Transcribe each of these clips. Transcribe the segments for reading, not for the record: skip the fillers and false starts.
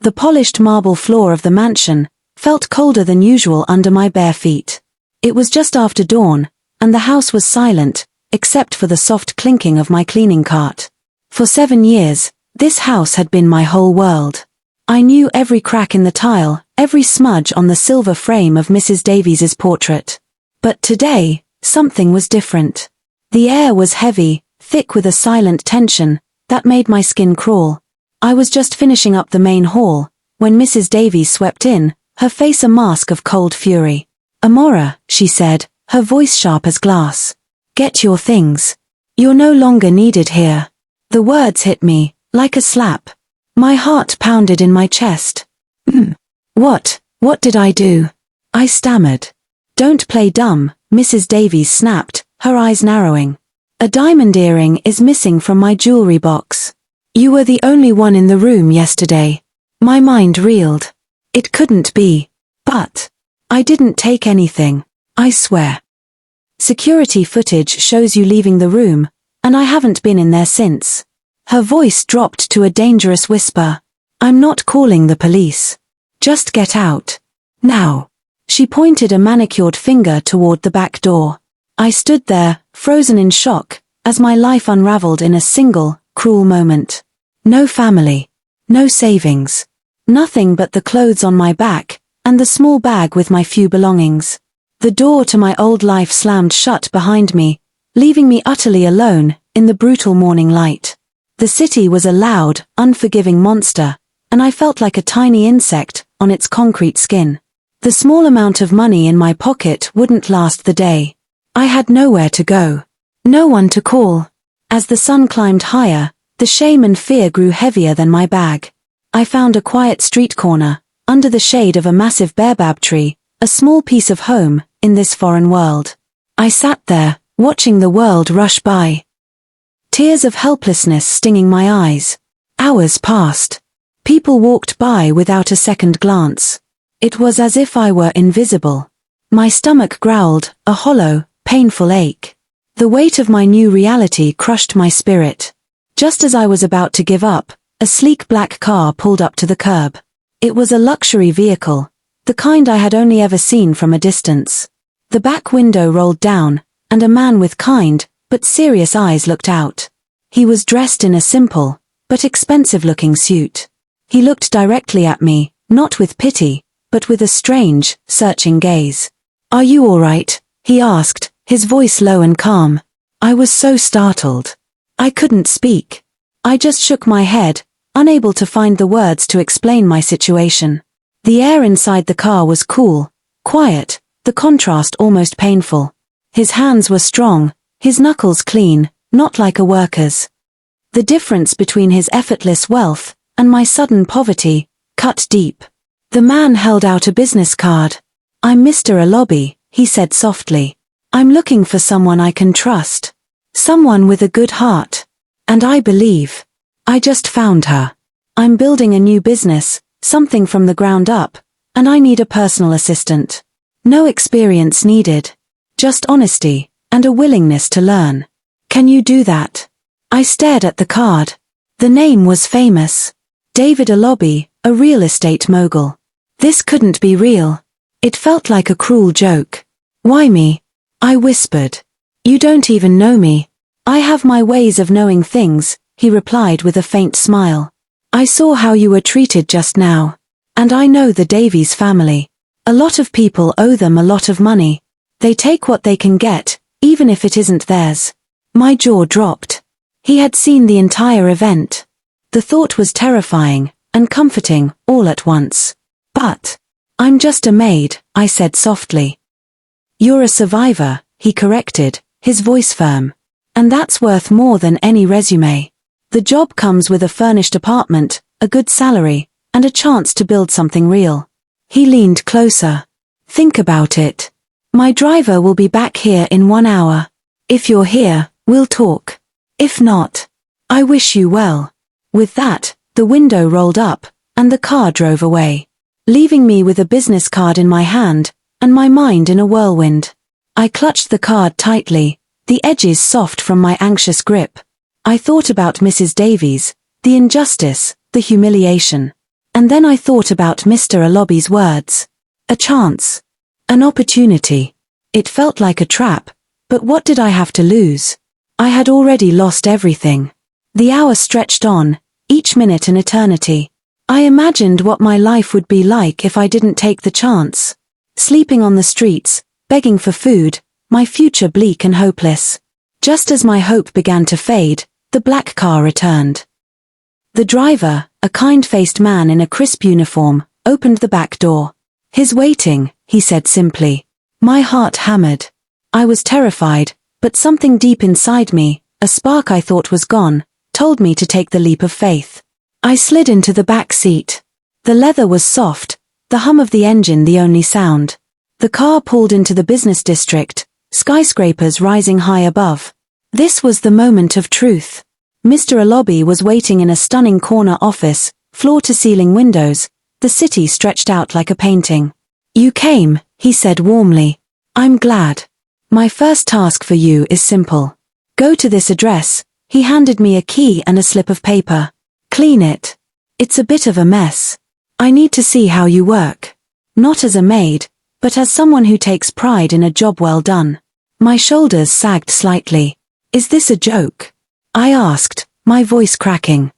The polished marble floor of the mansion felt colder than usual under my bare feet. It was just after dawn, and the house was silent, except for the soft clinking of my cleaning cart. For 7 years, this house had been my whole world. I knew every crack in the tile, every smudge on the silver frame of Mrs. Davies's portrait. But today, something was different. The air was heavy, thick with a silent tension that made my skin crawl. I was just finishing up the main hall when Mrs. Davies swept in, her face a mask of cold fury. "Amara," she said, her voice sharp as glass. "Get your things. You're no longer needed here." The words hit me like a slap. My heart pounded in my chest. What did I do?" I stammered. "Don't play dumb," Mrs. Davies snapped, her eyes narrowing. "A diamond earring is missing from my jewelry box. You were the only one in the room yesterday." My mind reeled. It couldn't be. But I didn't take anything, I swear. "Security footage shows you leaving the room, and I haven't been in there since." Her voice dropped to a dangerous whisper. "I'm not calling the police. Just get out. Now." She pointed a manicured finger toward the back door. I stood there, frozen in shock, as my life unraveled in a single, cruel moment. No family. No savings. Nothing but the clothes on my back, and the small bag with my few belongings. The door to my old life slammed shut behind me, leaving me utterly alone in the brutal morning light. The city was a loud, unforgiving monster, and I felt like a tiny insect on its concrete skin. The small amount of money in my pocket wouldn't last the day. I had nowhere to go. No one to call. As the sun climbed higher, the shame and fear grew heavier than my bag. I found a quiet street corner, under the shade of a massive baobab tree, a small piece of home in this foreign world. I sat there, watching the world rush by. Tears of helplessness stinging my eyes. Hours passed. People walked by without a second glance. It was as if I were invisible. My stomach growled, a hollow, painful ache. The weight of my new reality crushed my spirit. Just as I was about to give up, a sleek black car pulled up to the curb. It was a luxury vehicle, the kind I had only ever seen from a distance. The back window rolled down, and a man with kind, but serious eyes looked out. He was dressed in a simple, but expensive-looking suit. He looked directly at me, not with pity, but with a strange, searching gaze. "Are you all right?" he asked, his voice low and calm. I was so startled. I couldn't speak. I just shook my head, unable to find the words to explain my situation. The air inside the car was cool, quiet, the contrast almost painful. His hands were strong, his knuckles clean, not like a worker's. The difference between his effortless wealth and my sudden poverty cut deep. The man held out a business card. "I'm Mr. Alobi," he said softly. "I'm looking for someone I can trust. Someone with a good heart. And I believe I just found her. I'm building a new business, something from the ground up, and I need a personal assistant. No experience needed. Just honesty, and a willingness to learn. Can you do that?" I stared at the card. The name was famous. David Alobi, a real estate mogul. This couldn't be real. It felt like a cruel joke. "Why me?" I whispered. "You don't even know me." "I have my ways of knowing things," he replied with a faint smile. "I saw how you were treated just now. And I know the Davies family. A lot of people owe them a lot of money. They take what they can get, even if it isn't theirs." My jaw dropped. He had seen the entire event. The thought was terrifying and comforting all at once. "But I'm just a maid," I said softly. "You're a survivor," he corrected, his voice firm. "And that's worth more than any resume. The job comes with a furnished apartment, a good salary, and a chance to build something real." He leaned closer. "Think about it. My driver will be back here in 1 hour. If you're here, we'll talk. If not, I wish you well." With that, the window rolled up, and the car drove away, leaving me with a business card in my hand, and my mind in a whirlwind. I clutched the card tightly, the edges soft from my anxious grip. I thought about Mrs. Davies, the injustice, the humiliation. And then I thought about Mr. Alobi's words. A chance. An opportunity. It felt like a trap, but what did I have to lose? I had already lost everything. The hour stretched on, each minute an eternity. I imagined what my life would be like if I didn't take the chance. Sleeping on the streets, begging for food, my future bleak and hopeless. Just as my hope began to fade, the black car returned. The driver, a kind-faced man in a crisp uniform, opened the back door. "He's waiting," he said simply. My heart hammered. I was terrified, but something deep inside me, a spark I thought was gone, told me to take the leap of faith. I slid into the back seat. The leather was soft, the hum of the engine the only sound. The car pulled into the business district, skyscrapers rising high above. This was the moment of truth. Mr. Alobi was waiting in a stunning corner office, floor-to-ceiling windows, the city stretched out like a painting. "You came," he said warmly. "I'm glad. My first task for you is simple. Go to this address." He handed me a key and a slip of paper. "Clean it. It's a bit of a mess. I need to see how you work. Not as a maid, but as someone who takes pride in a job well done." My shoulders sagged slightly. "Is this a joke?" I asked, my voice cracking.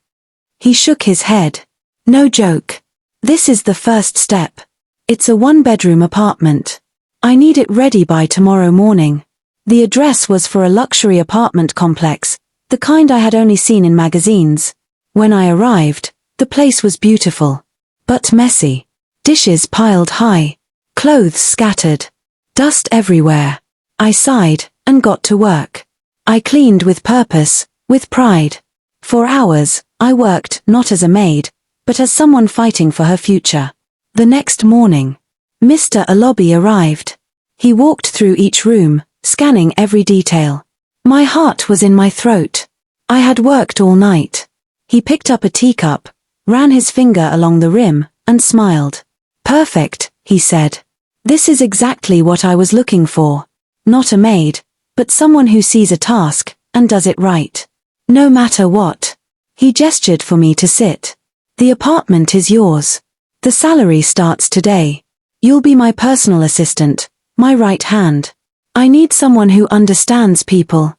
He shook his head. "No joke. This is the first step. It's a one-bedroom apartment. I need it ready by tomorrow morning." The address was for a luxury apartment complex, the kind I had only seen in magazines. When I arrived, the place was beautiful, but messy. Dishes piled high, clothes scattered, dust everywhere. I sighed and got to work. I cleaned with purpose, with pride. For hours, I worked not as a maid, but as someone fighting for her future. The next morning, Mr. Alobi arrived. He walked through each room, scanning every detail. My heart was in my throat. I had worked all night. He picked up a teacup, ran his finger along the rim, and smiled. "Perfect," he said. "This is exactly what I was looking for. Not a maid, but someone who sees a task, and does it right. No matter what." He gestured for me to sit. "The apartment is yours. The salary starts today. You'll be my personal assistant, my right hand. I need someone who understands people.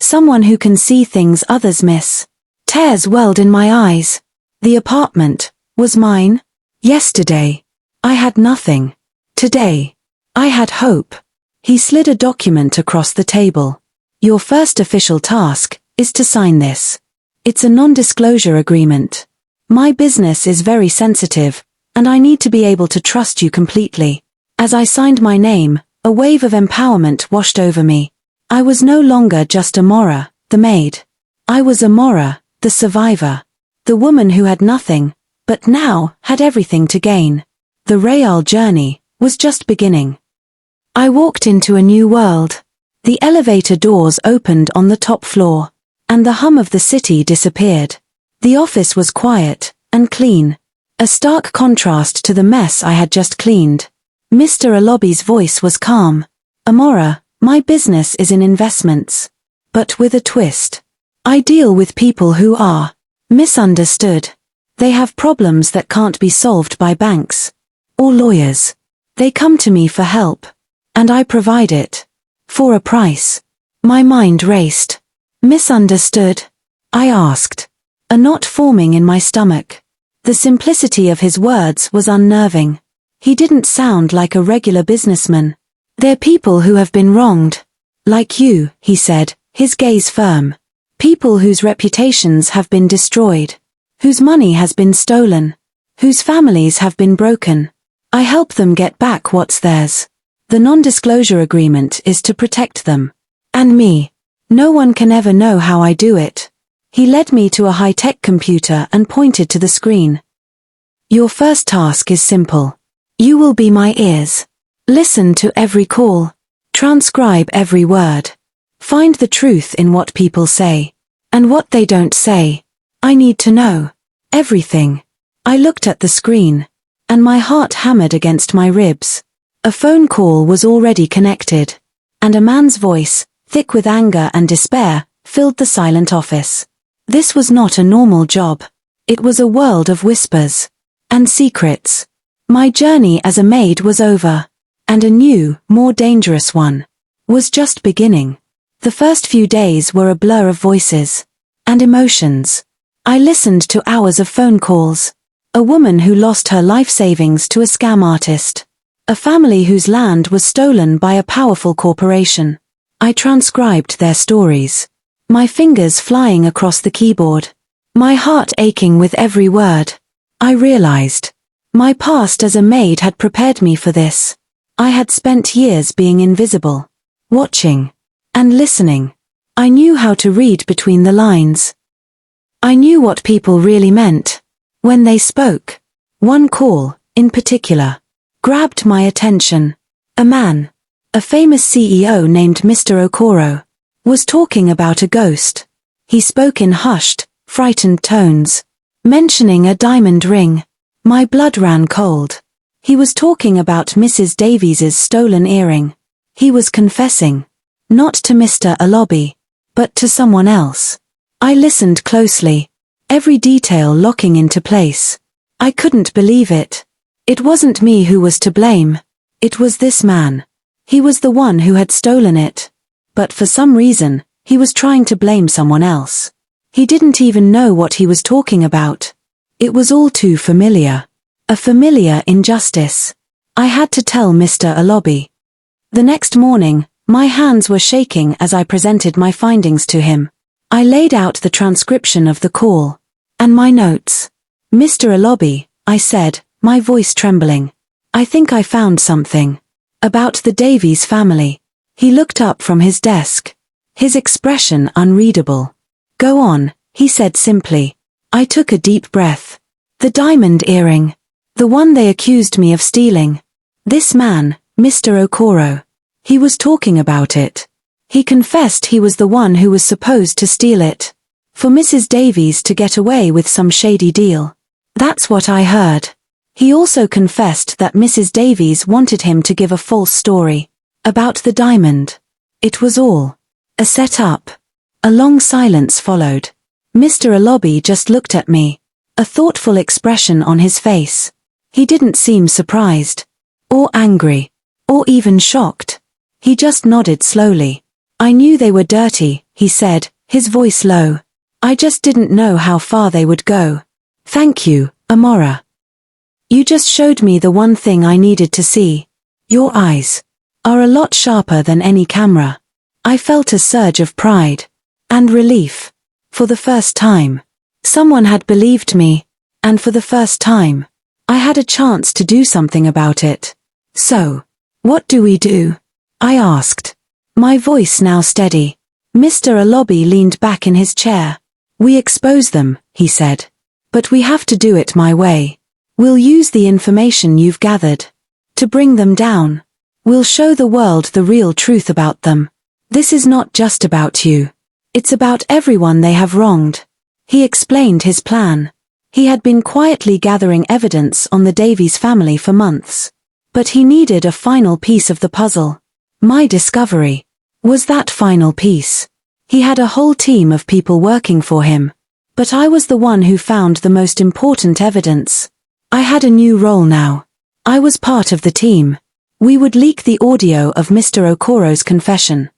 Someone who can see things others miss." Tears welled in my eyes. The apartment was mine. Yesterday, I had nothing. Today, I had hope. He slid a document across the table. "Your first official task is to sign this. It's a non-disclosure agreement. My business is very sensitive, and I need to be able to trust you completely." As I signed my name, a wave of empowerment washed over me. I was no longer just Amara, the maid. I was Amara, the survivor. The woman who had nothing, but now had everything to gain. The Betrayal journey was just beginning. I walked into a new world. The elevator doors opened on the top floor, and the hum of the city disappeared. The office was quiet and clean, a stark contrast to the mess I had just cleaned. Mr. Alobi's voice was calm. "Amara, my business is in investments. But with a twist. I deal with people who are misunderstood. They have problems that can't be solved by banks or lawyers. They come to me for help, and I provide it. For a price." My mind raced. "Misunderstood?" I asked, a knot forming in my stomach. The simplicity of his words was unnerving. He didn't sound like a regular businessman. "They're people who have been wronged. Like you," he said, his gaze firm. "People whose reputations have been destroyed, whose money has been stolen, whose families have been broken. I help them get back what's theirs. The non-disclosure agreement is to protect them. And me. No one can ever know how I do it." He led me to a high-tech computer and pointed to the screen. "Your first task is simple. You will be my ears. Listen to every call. Transcribe every word. Find the truth in what people say. And what they don't say. I need to know. Everything." I looked at the screen, and my heart hammered against my ribs. A phone call was already connected, and a man's voice, thick with anger and despair, filled the silent office. This was not a normal job. It was a world of whispers. and secrets. My journey as a maid was over, and a new, more dangerous one was just beginning. The first few days were a blur of voices and emotions. I listened to hours of phone calls. A woman who lost her life savings to a scam artist. A family whose land was stolen by a powerful corporation. I transcribed their stories. My fingers flying across the keyboard. My heart aching with every word. I realized my past as a maid had prepared me for this. I had spent years being invisible, watching, and listening. I knew how to read between the lines. I knew what people really meant when they spoke. One call, in particular, grabbed my attention. A man, a famous CEO named Mr. Okoro, was talking about a ghost. He spoke in hushed, frightened tones, mentioning a diamond ring. My blood ran cold. He was talking about Mrs. Davies's stolen earring. He was confessing, not to Mr. Alobi, but to someone else. I listened closely, every detail locking into place. I couldn't believe it. It wasn't me who was to blame. It was this man. He was the one who had stolen it. But for some reason, he was trying to blame someone else. He didn't even know what he was talking about. It was all too familiar. A familiar injustice. I had to tell Mr. Alobi. The next morning, my hands were shaking as I presented my findings to him. I laid out the transcription of the call. And my notes. Mr. Alobi, I said, my voice trembling. I think I found something. About the Davies family. He looked up from his desk. His expression unreadable. Go on, he said simply. I took a deep breath. The diamond earring. The one they accused me of stealing. This man, Mr. Okoro. He was talking about it. He confessed he was the one who was supposed to steal it. For Mrs. Davies to get away with some shady deal. That's what I heard. He also confessed that Mrs. Davies wanted him to give a false story. About the diamond. It was all a set-up. A long silence followed. Mr. Alobi just looked at me. A thoughtful expression on his face. He didn't seem surprised. Or angry. Or even shocked. He just nodded slowly. I knew they were dirty, he said, his voice low. I just didn't know how far they would go. Thank you, Amara. You just showed me the one thing I needed to see. Your eyes are a lot sharper than any camera. I felt a surge of pride. And relief. For the first time. Someone had believed me. And for the first time. I had a chance to do something about it. So, what do we do? I asked. My voice now steady. Mr. Alobi leaned back in his chair. We expose them, he said. But we have to do it my way. We'll use the information you've gathered. To bring them down. We'll show the world the real truth about them. This is not just about you. It's about everyone they have wronged. He explained his plan. He had been quietly gathering evidence on the Davies family for months. But he needed a final piece of the puzzle. My discovery was that final piece. He had a whole team of people working for him. But I was the one who found the most important evidence. I had a new role now. I was part of the team. We would leak the audio of Mr. Okoro's confession.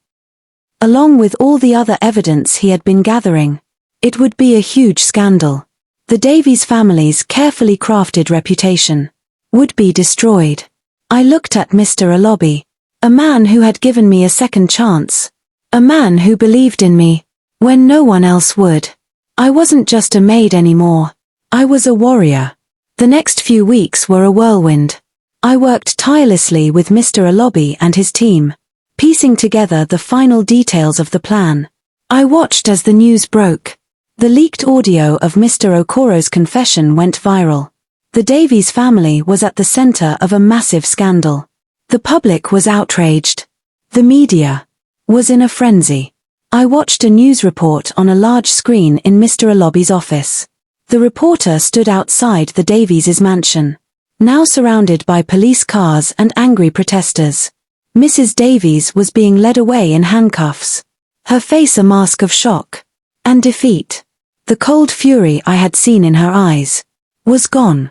Along with all the other evidence he had been gathering. It would be a huge scandal. The Davies family's carefully crafted reputation would be destroyed. I looked at Mr. Alobi, a man who had given me a second chance, a man who believed in me when no one else would. I wasn't just a maid anymore. I was a warrior. The next few weeks were a whirlwind. I worked tirelessly with Mr. Alobi and his team, piecing together the final details of the plan. I watched as the news broke. The leaked audio of Mr. Okoro's confession went viral. The Davies family was at the center of a massive scandal. The public was outraged. The media was in a frenzy. I watched a news report on a large screen in Mr. Alobi's office. The reporter stood outside the Davies' mansion, now surrounded by police cars and angry protesters. Mrs. Davies was being led away in handcuffs. Her face a mask of shock and defeat. The cold fury I had seen in her eyes was gone.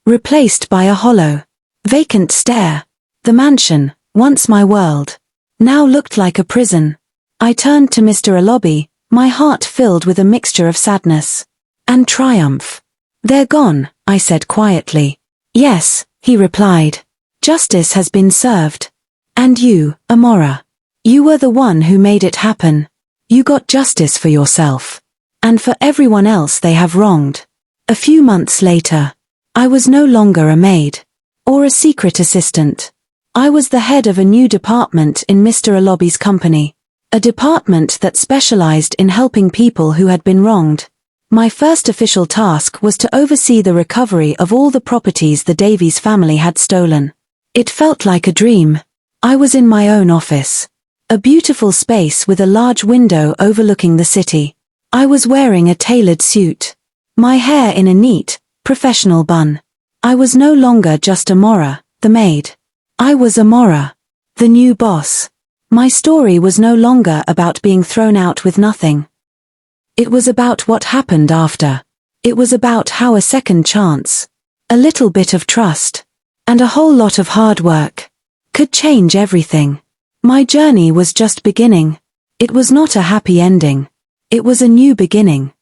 replaced by a hollow, vacant stare. The mansion, once my world, now looked like a prison. I turned to Mr. Alobi, my heart filled with a mixture of sadness and triumph. "They're gone," I said quietly. "Yes," he replied. "Justice has been served. And you, Amara, you were the one who made it happen. You got justice for yourself. And for everyone else they have wronged." A few months later, I was no longer a maid or a secret assistant. I was the head of a new department in Mr. Alobi's company, a department that specialized in helping people who had been wronged. My first official task was to oversee the recovery of all the properties the Davies family had stolen. It felt like a dream. I was in my own office, a beautiful space with a large window overlooking the city. I was wearing a tailored suit, my hair in a neat, professional bun. I was no longer just Amara, the maid. I was Amara, the new boss. My story was no longer about being thrown out with nothing. It was about what happened after. It was about how a second chance, a little bit of trust, and a whole lot of hard work could change everything. My journey was just beginning. It was not a happy ending. It was a new beginning.